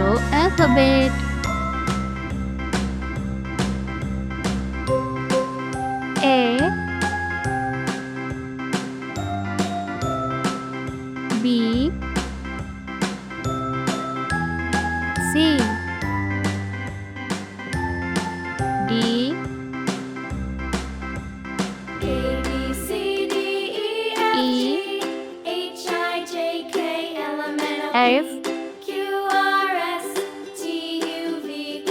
Follow alphabet. A, B, C, D, A B C D E F G H I J K L M N O F, P Q R S T U V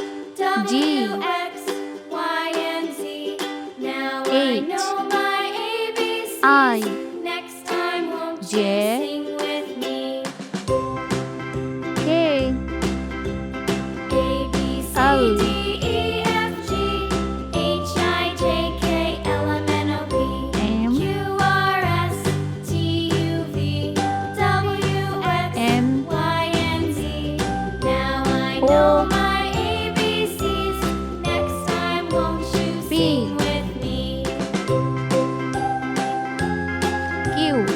G, W X Y and Z. Now I H, know my ABCs. I, Next time won't you J, sing with me? K, A B C L, D E F G H I J K L M N O P M, Q R S T U V W X M, Y and Z. Now I O, know my ABCs. Next time won't you P, sing with me? Q,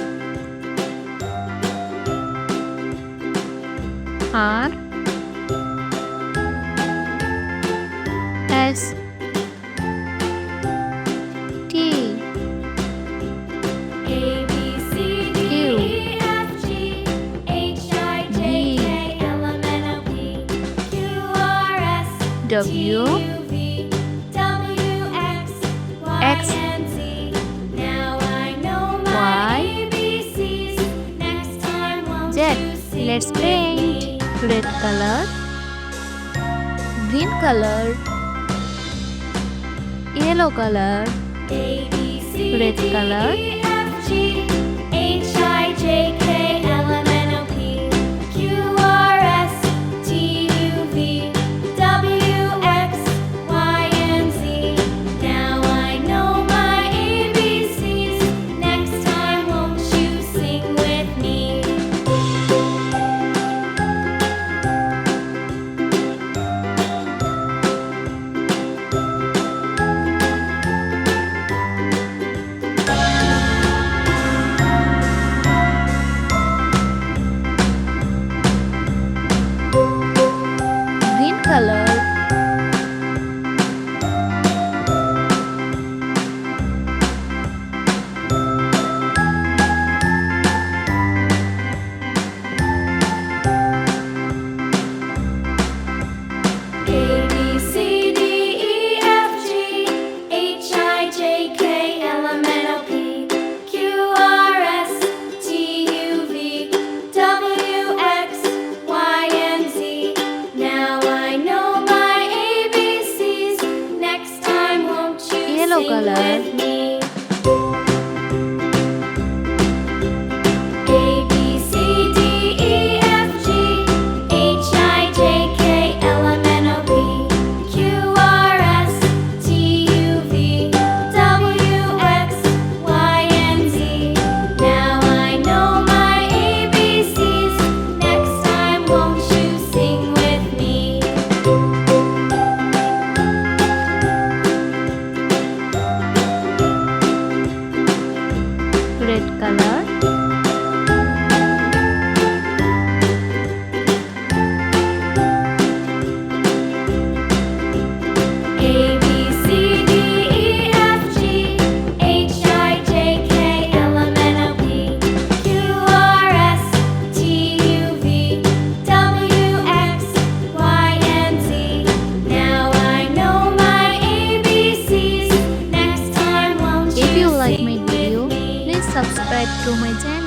R, S, T, A B C D E F G H I J K L M N O P Q R S W, U-V, W, X, Y, X, and Z. Now I know my Y, ABCs. Next time won't Z. you sing Let's with paint. me? Red color, green color, yellow color, A, B, C, red D, color, E, F, G, H, I, J, K, L, M, N, O, P, Q, R, S, T, U, V, W, X, Y, and Z. Now I know my ABCs. Next time won't you sing with me? green color, A, B, C, D, E, F, G, H, I, J, K, L, M, N, O, P, Q, R, S, T, U, V, W, X, Y, and Z. Now I know my ABCs. Next time won't you Yellow sing color. with me? A, B, C, D, E, F, G, H, I, J, K, L, M, N, O, P, Q, R, S, T, U, V, W, X, Y, and Z. Now I know my ABCs. Next time won't you sing with me? red color, A, B, C, D, E, F, G, H, I, J, K, L, M, N, O, P, Q, R, S, T, U, V, W, X, Y, and Z. Now I know my ABCs. Next time won't if you like sing my with video, me? please subscribe to my channel.